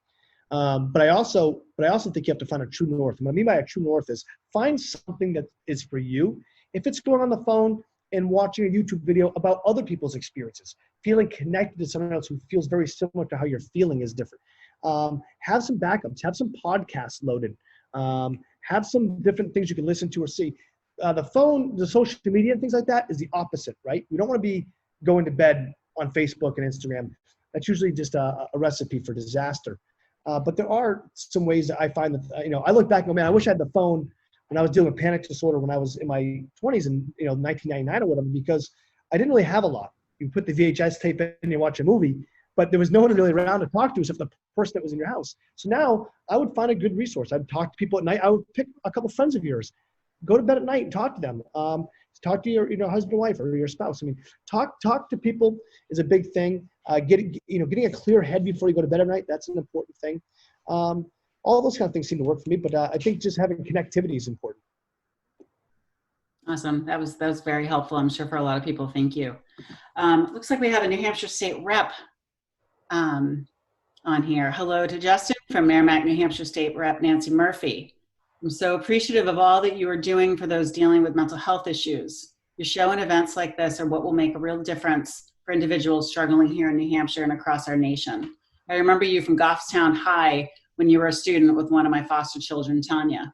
C: But I also think you have to find a true north. And what I mean by a true north is find something that is for you. If it's going on the phone and watching a YouTube video about other people's experiences, feeling connected to someone else who feels very similar to how you're feeling is different. Have some backups, have some podcasts loaded, have some different things you can listen to or see. The phone, the social media and things like that is the opposite, right? We don't want to be going to bed on Facebook and Instagram. That's usually just a recipe for disaster. But there are some ways that I find that, I look back and go, man, I wish I had the phone when I was dealing with panic disorder when I was in my 20s in 1999 or whatever, because I didn't really have a lot. You put the VHS tape in and you watch a movie, but there was no one really around to talk to except the person that was in your house. So now I would find a good resource. I'd talk to people at night. I would pick a couple friends of yours, go to bed at night and talk to them. Talk to your husband, wife, or your spouse. I mean, talk to people is a big thing. Getting a clear head before you go to bed at night, that's an important thing. All those kind of things seem to work for me, but I think just having connectivity is important.
A: Awesome. That was very helpful, I'm sure, for a lot of people. Thank you. Looks like we have a New Hampshire State Rep on here. Hello to Justin from Merrimack, New Hampshire State Rep Nancy Murphy. I'm so appreciative of all that you are doing for those dealing with mental health issues. Your show and events like this are what will make a real difference for individuals struggling here in New Hampshire and across our nation. I remember you from Goffstown High when you were a student with one of my foster children, Tanya.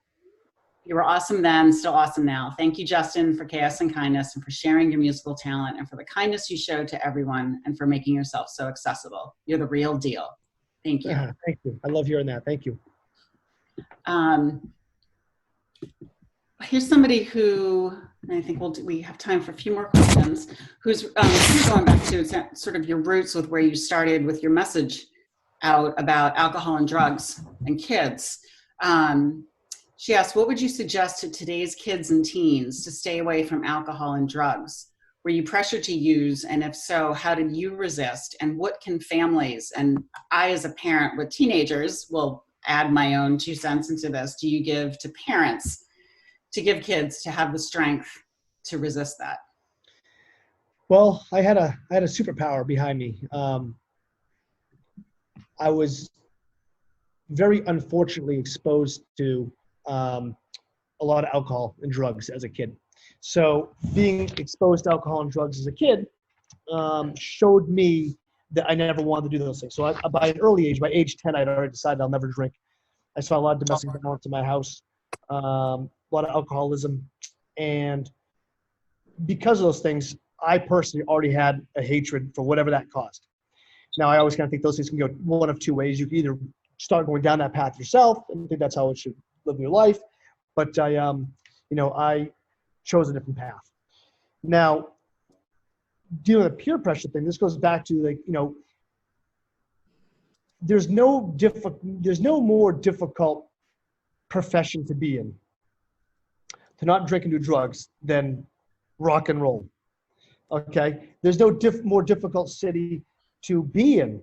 A: You were awesome then, still awesome now. Thank you, Justin, for chaos and kindness and for sharing your musical talent and for the kindness you showed to everyone and for making yourself so accessible. You're the real deal. Thank you.
C: Thank you. I love hearing that. Thank you.
A: Here's somebody who, and I think we have time for a few more questions, who's going back to sort of your roots with where you started with your message out about alcohol and drugs and kids. She asked, what would you suggest to today's kids and teens to stay away from alcohol and drugs? Were you pressured to use? And if so, how did you resist? And what can families, and I as a parent with teenagers will add my own 2 cents into this, do you give to parents to give kids to have the strength to resist that?
C: Well, I had a superpower behind me. I was very unfortunately exposed to a lot of alcohol and drugs as a kid. So being exposed to alcohol and drugs as a kid showed me that I never wanted to do those things. So by an early age, by age 10, I'd already decided I'll never drink. I saw a lot of domestic violence in my house, a lot of alcoholism. And because of those things, I personally already had a hatred for whatever that caused. Now, I always kind of think those things can go one of two ways. You can either start going down that path yourself and think that's how it should live your life. But I chose a different path. Now, dealing with the peer pressure thing, this goes back to there's no more difficult profession to be in, to not drink and do drugs, than rock and roll. Okay, there's no more difficult city to be in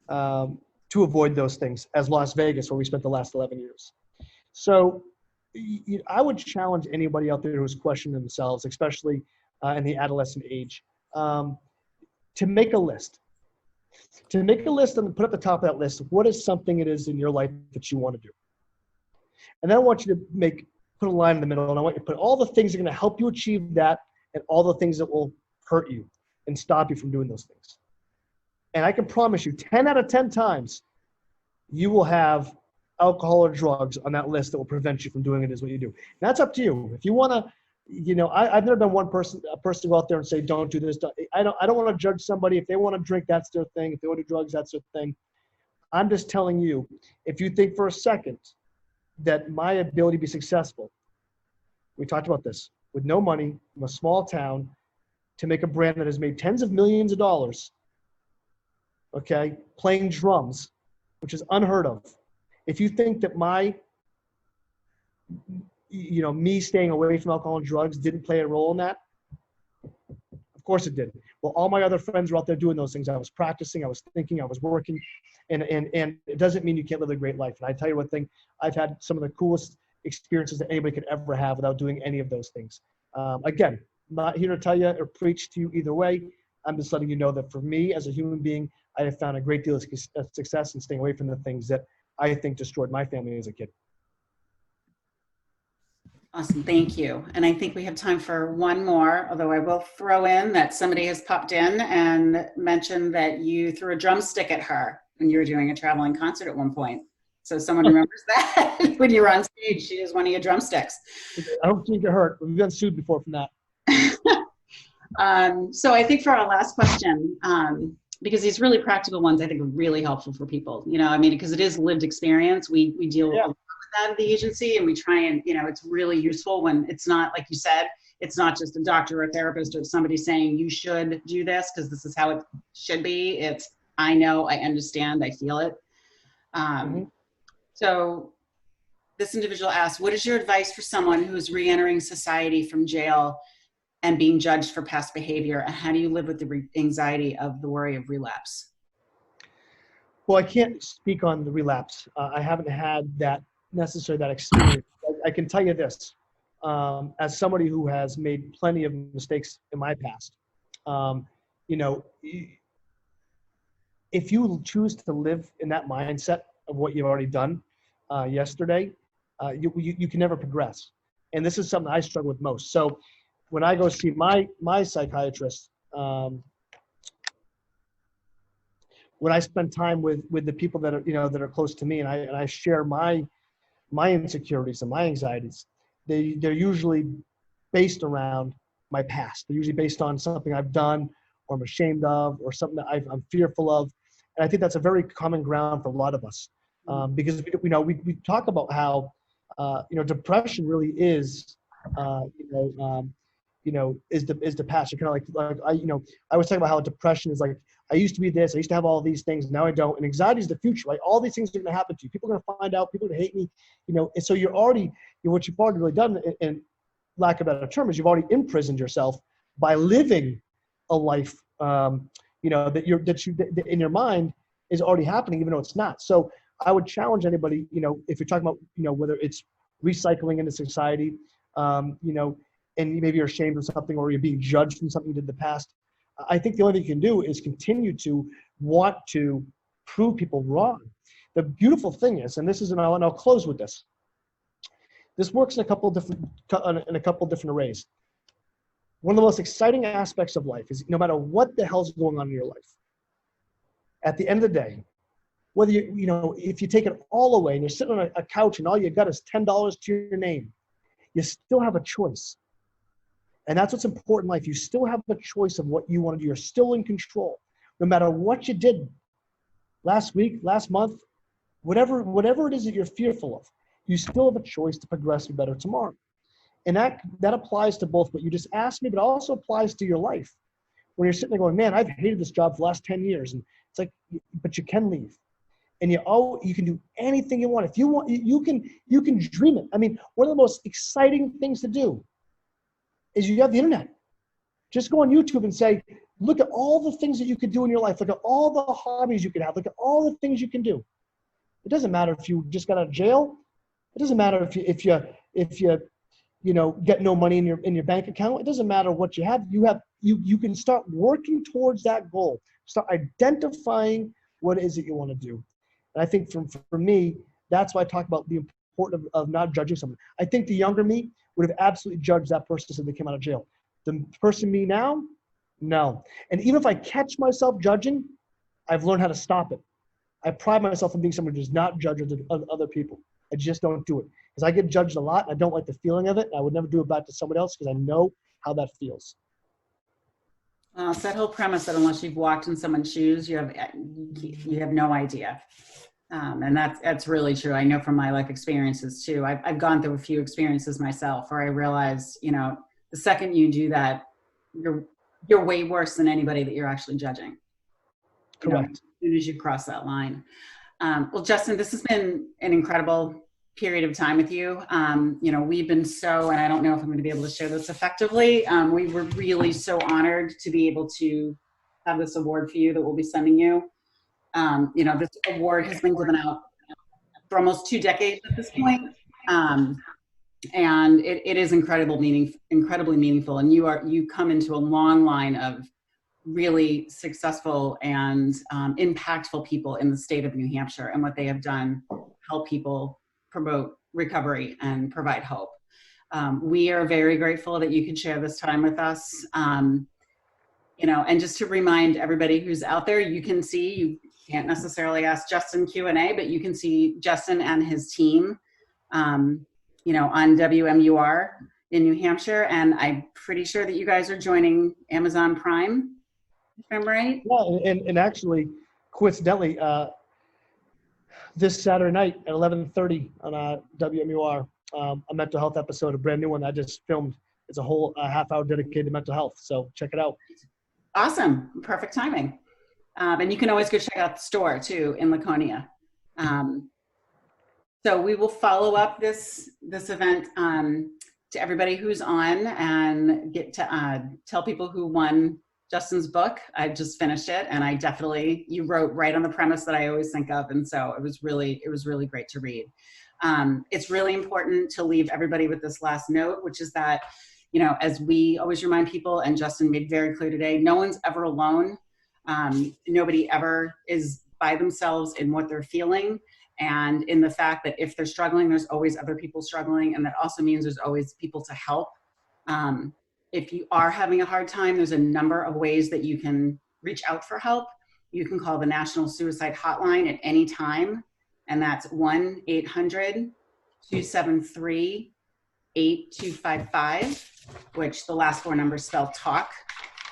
C: to avoid those things as Las Vegas, where we spent the last 11 years. So I would challenge anybody out there who's questioning themselves, especially in the adolescent age, to make a list. To make a list and put at the top of that list, what is something it is in your life that you want to do? And then I want you to put a line in the middle, and I want you to put all the things that are going to help you achieve that and all the things that will hurt you and stop you from doing those things. And I can promise you 10 out of 10 times, you will have alcohol or drugs on that list that will prevent you from doing it is what you do. And that's up to you. If you want to, I've never been a person to go out there and say, don't do this. I don't want to judge somebody. If they want to drink, that's their thing. If they want to do drugs, that's their thing. I'm just telling you, if you think for a second that my ability to be successful, we talked about this, with no money, from a small town, to make a brand that has made tens of millions of dollars, okay, playing drums, which is unheard of. If you think that me staying away from alcohol and drugs didn't play a role in that, of course it did. Well, all my other friends were out there doing those things. I was practicing, I was thinking, I was working, and it doesn't mean you can't live a great life. And I tell you one thing, I've had some of the coolest experiences that anybody could ever have without doing any of those things. Again, I'm not here to tell you or preach to you either way. I'm just letting you know that for me as a human being, I have found a great deal of success in staying away from the things that I think destroyed my family as a kid.
A: Awesome, thank you. And I think we have time for one more, although I will throw in that somebody has popped in and mentioned that you threw a drumstick at her when you were doing a traveling concert at one point. So someone remembers that when you were on stage, she used one of your drumsticks.
C: I hope you get hurt. We've been sued before from that.
A: So I think for our last question, because these really practical ones I think are really helpful for people, because it is lived experience. We deal with that at the agency, and we try and, it's really useful when it's not, like you said, it's not just a doctor or a therapist or somebody saying you should do this because this is how it should be. It's, I know, I understand, I feel it. So this individual asks, what is your advice for someone who is re-entering society from jail and being judged for past behavior? And how do you live with the anxiety of the worry of relapse?
C: Well, I can't speak on the relapse. I haven't had that experience. I can tell you this, as somebody who has made plenty of mistakes in my past, if you choose to live in that mindset of what you've already done yesterday, you can never progress. And this is something I struggle with most. So when I go see my psychiatrist, when I spend time with the people that are, that are close to me, and I share my insecurities and my anxieties, they're usually based around my past. They're usually based on something I've done or I'm ashamed of or something that I'm fearful of. And I think that's a very common ground for a lot of us, because we talk about how depression really is is the past. You're kind of like I was talking about how depression is like, I used to be this, I used to have all these things, now I don't. And anxiety is the future, right? All these things are going to happen to you. People are going to find out, people are going to hate me, and so what you've already really done, and lack of a better term, is you've already imprisoned yourself by living a life, that in your mind is already happening, even though it's not. So I would challenge anybody, if you're talking about, whether it's recycling into society, and maybe you're ashamed of something or you're being judged from something you did in the past. I think the only thing you can do is continue to want to prove people wrong. The beautiful thing is, and I'll close with this. This works in a couple different ways. One of the most exciting aspects of life is no matter what the hell's going on in your life, at the end of the day, whether if you take it all away and you're sitting on a couch and all you got is $10 to your name, you still have a choice. And that's what's important in life. You still have a choice of what you want to do. You're still in control. No matter what you did last week, last month, whatever it is that you're fearful of, you still have a choice to progress and be better tomorrow. And that applies to both what you just asked me, but also applies to your life. When you're sitting there going, man, I've hated this job for the last 10 years. And it's like, but you can leave. And you can do anything you want. If you want, you can dream it. I mean, one of the most exciting things to do is you have the internet. Just go on YouTube and say, look at all the things that you could do in your life. Look at all the hobbies you could have. Look at all the things you can do. It doesn't matter if you just got out of jail. It doesn't matter if you get no money in your bank account. It doesn't matter what you have. You can start working towards that goal. Start identifying what it is that you want to do. And I think for me, that's why I talk about the importance of not judging someone. I think the younger me would have absolutely judged that person since they came out of jail. The person me now, no. And even if I catch myself judging, I've learned how to stop it. I pride myself on being someone who does not judge other people. I just don't do it. Because I get judged a lot. I don't like the feeling of it. And I would never do it back to somebody else because I know how that feels.
A: So that whole premise that unless you've walked in someone's shoes, you have no idea. And that's really true. I know from my life experiences too. I've gone through a few experiences myself where I realized, the second you do that, you're way worse than anybody that you're actually judging.
C: Correct.
A: As soon as you cross that line. Well, Justin, this has been an incredible period of time with you. We've been and I don't know if I'm going to be able to share this effectively. We were really so honored to be able to have this award for you that we'll be sending you. This award has been given out for almost 2 decades at this point. And it is incredibly meaningful. And you come into a long line of really successful and impactful people in the state of New Hampshire and what they have done to help people promote recovery and provide hope. We are very grateful that you could share this time with us. And just to remind everybody who's out there, you can't necessarily ask Justin Q&A, but you can see Justin and his team, on WMUR in New Hampshire. And I'm pretty sure that you guys are joining Amazon Prime, if I'm right?
C: Yeah, and actually, coincidentally, this Saturday night at 11:30 on WMUR, a mental health episode, a brand new one I just filmed. It's a whole half hour dedicated to mental health. So check it out. Awesome.
A: Perfect timing. And you can always go check out the store too in Laconia. So we will follow up this event to everybody who's on and get to tell people who won Justin's book. I just finished it, and you wrote right on the premise that I always think of, and so it was really great to read. It's really important to leave everybody with this last note, which is that, as we always remind people, and Justin made very clear today, no one's ever alone. Nobody ever is by themselves in what they're feeling, and in the fact that if they're struggling, there's always other people struggling, and that also means there's always people to help. If you are having a hard time, there's a number of ways that you can reach out for help. You can call the National Suicide Hotline at any time, and that's 1-800-273-8255, which the last 4 numbers spell TALK.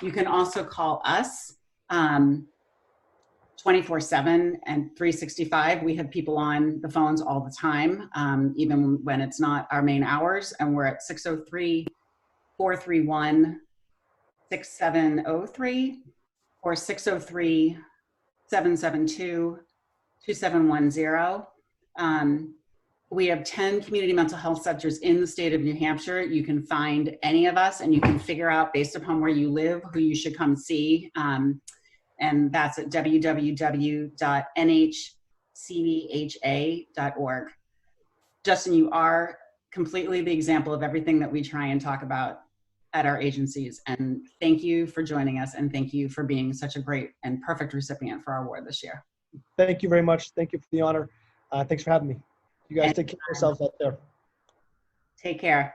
A: You can also call us 24/7 and 365. We have people on the phones all the time, even when it's not our main hours, and we're at 603-431-6703 or 603-772-2710. We have 10 community mental health centers in the state of New Hampshire. You can find any of us, and you can figure out, based upon where you live, who you should come see. And that's at www.nhcbha.org. Justin, you are completely the example of everything that we try and talk about at our agencies. And thank you for joining us, and thank you for being such a great and perfect recipient for our award this year.
C: Thank you very much. Thank you for the honor. Thanks for having me. You guys take care of yourselves out there.
A: Take care.